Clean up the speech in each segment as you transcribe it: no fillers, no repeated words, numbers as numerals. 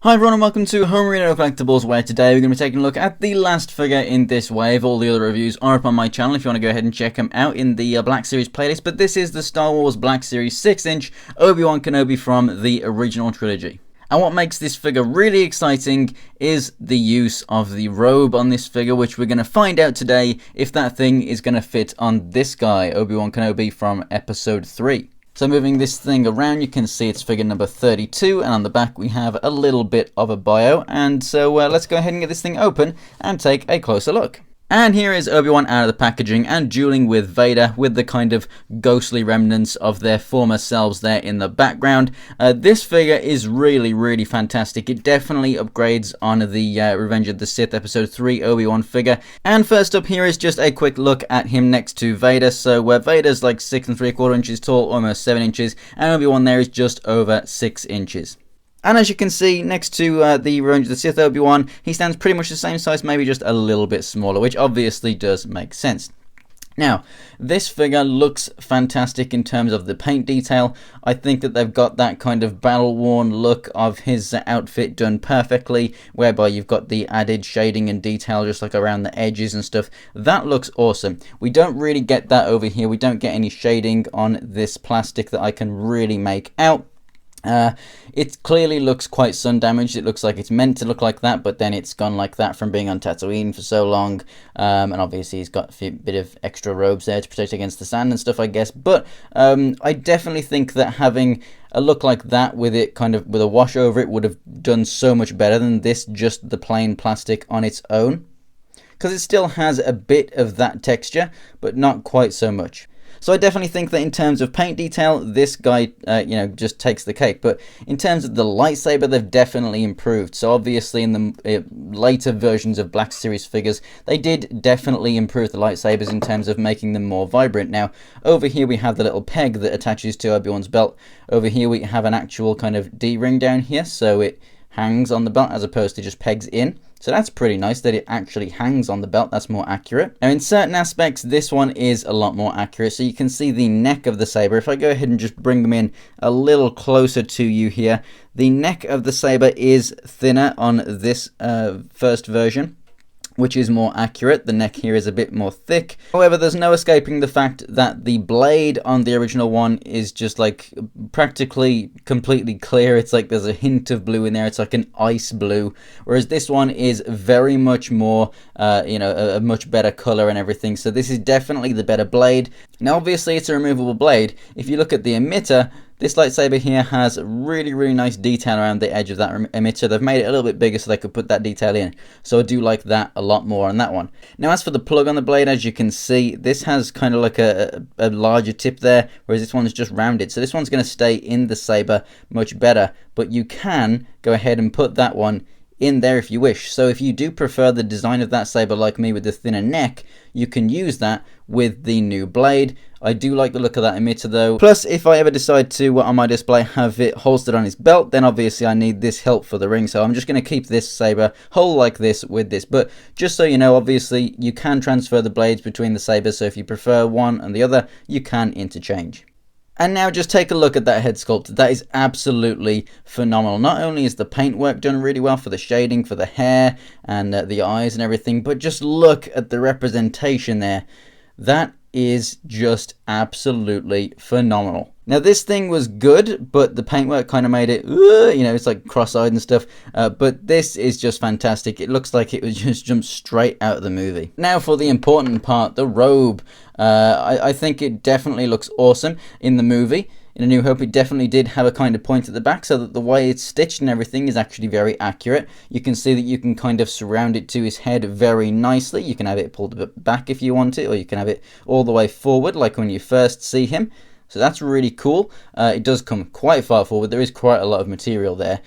Hi everyone and welcome to Homerino Collectibles, where today we're going to be taking a look at the last figure in this wave. All the other reviews are up on my channel if you want to go ahead and check them out in the Black Series playlist, but this is the Star Wars Black Series 6-inch Obi-Wan Kenobi from the original trilogy. And what makes this figure really exciting is the use of the robe on this figure, which we're going to find out today if that thing is going to fit on this guy, Obi-Wan Kenobi from Episode 3. So moving this thing around, you can see it's figure number 32, and on the back we have a little bit of a bio. And so let's go ahead and get this thing open and take a closer look. And here is Obi-Wan out of the packaging and dueling with Vader with the kind of ghostly remnants of their former selves there in the background. This figure is really fantastic. It definitely upgrades on the Revenge of the Sith Episode 3 Obi-Wan figure. And first up here is just a quick look at him next to Vader. So where Vader's like 6 3/4 inches tall, almost 7 inches, and Obi-Wan there is just over 6 inches. And as you can see, next to the Revenge of the Sith Obi-Wan, he stands pretty much the same size, maybe just a little bit smaller, which obviously does make sense. Now, this figure looks fantastic in terms of the paint detail. I think that they've got that kind of battle-worn look of his outfit done perfectly, whereby you've got the added shading and detail just like around the edges and stuff. That looks awesome. We don't really get that over here. We don't get any shading on this plastic that I can really make out. It clearly looks quite sun damaged. It looks like it's meant to look like that, but then it's gone like that from being on Tatooine for so long. And obviously he's got a bit of extra robes there to protect against the sand and stuff, I guess. But I definitely think that having a look like that with it kind of with a wash over it would have done so much better than this, just the plain plastic on its own. Because it still has a bit of that texture, but not quite so much. So I definitely think that in terms of paint detail, this guy, just takes the cake. But in terms of the lightsaber, they've definitely improved. So obviously in the later versions of Black Series figures, they did definitely improve the lightsabers in terms of making them more vibrant. Now, over here we have the little peg that attaches to Obi-Wan's belt. Over here we have an actual kind of D-ring down here, so it hangs on the belt as opposed to just pegs in. So that's pretty nice that it actually hangs on the belt. That's more accurate. Now in certain aspects, this one is a lot more accurate. So you can see the neck of the saber. If I go ahead and just bring them in a little closer to you here, the neck of the saber is thinner on this first version, which is more accurate. The neck here is a bit more thick. However, there's no escaping the fact that the blade on the original one is just like practically completely clear. It's like there's a hint of blue in there. It's like an ice blue. Whereas this one is very much more, a much better color and everything. So this is definitely the better blade. Now, obviously, it's a removable blade. If you look at the emitter, this lightsaber here has really nice detail around the edge of that emitter. They've made it a little bit bigger so they could put that detail in. So I do like that a lot more on that one. Now as for the plug on the blade, as you can see, this has kind of like a larger tip there, whereas this one's just rounded. So this one's going to stay in the saber much better. But you can go ahead and put that one in there if you wish. So if you do prefer the design of that saber like me with the thinner neck, you can use that with the new blade. I do like the look of that emitter though. Plus, if I ever decide to, on my display, have it holstered on his belt, then obviously I need this hilt for the ring. So I'm just going to keep this saber whole like this with this. But just so you know, obviously you can transfer the blades between the sabers. So if you prefer one and the other, you can interchange. And now just take a look at that head sculpt. That is absolutely phenomenal. Not only is the paintwork done really well for the shading, for the hair and the eyes and everything, but just look at the representation there. That is just absolutely phenomenal. Now this thing was good, but the paintwork kind of made it, it's like cross-eyed and stuff. But this is just fantastic. It looks like it was just jumped straight out of the movie. Now for the important part, the robe. I think it definitely looks awesome in the movie. In A New Hope, it definitely did have a kind of point at the back, so that the way it's stitched and everything is actually very accurate. You can see that you can kind of surround it to his head very nicely. You can have it pulled a bit back if you want it, or you can have it all the way forward, like when you first see him. So that's really cool. It does come quite far forward. There is quite a lot of material there.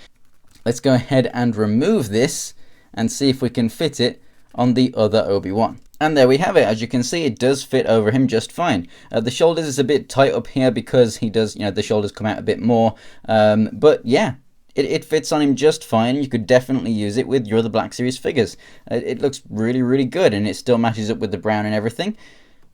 Let's go ahead and remove this and see if we can fit it on the other Obi-Wan. And there we have it. As you can see, it does fit over him just fine. The shoulders is a bit tight up here because he does, the shoulders come out a bit more. But yeah, it fits on him just fine. You could definitely use it with your other Black Series figures. It looks really good, and it still matches up with the brown and everything.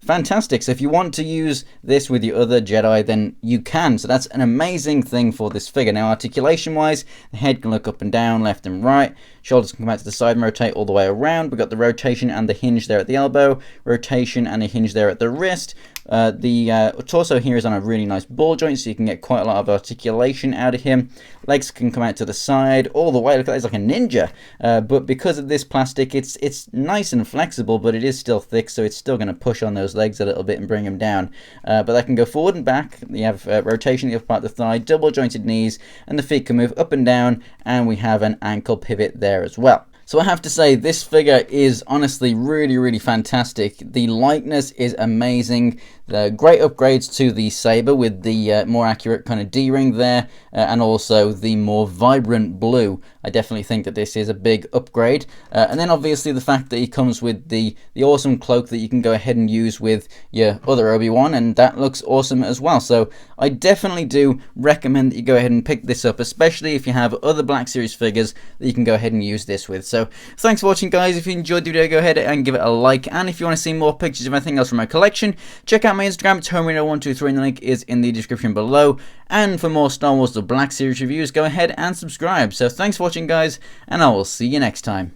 fantastic. So if you want to use this with your other Jedi, then you can. So that's an amazing thing for this figure. Now, articulation wise, the head can look up and down, left and right. Shoulders can come out to the side and rotate all the way around. We've got the rotation and the hinge there at the elbow, rotation and a hinge there at the wrist. The torso here is on a really nice ball joint, so you can get quite a lot of articulation out of him. Legs can come out to the side all the way. Look at that, it's like a ninja. But because of this plastic, it's nice and flexible, but it is still thick, so it's still going to push on those legs a little bit and bring them down. But that can go forward and back. You have rotation in the upper part of the thigh, double jointed knees, and the feet can move up and down, and we have an ankle pivot there as well. So I have to say, this figure is honestly really fantastic. The lightness is amazing. The great upgrades to the saber with the more accurate kind of D-ring there, and also the more vibrant blue. I definitely think that this is a big upgrade. And then obviously the fact that he comes with the awesome cloak that you can go ahead and use with your other Obi-Wan, and that looks awesome as well. So I definitely do recommend that you go ahead and pick this up, especially if you have other Black Series figures that you can go ahead and use this with. So thanks for watching, guys. If you enjoyed the video, go ahead and give it a like, and if you want to see more pictures of anything else from my collection, check out my Instagram. It's Homerino123, and the link is in the description below. And for more Star Wars The Black Series reviews, go ahead and subscribe. So thanks for watching, guys, and I will see you next time.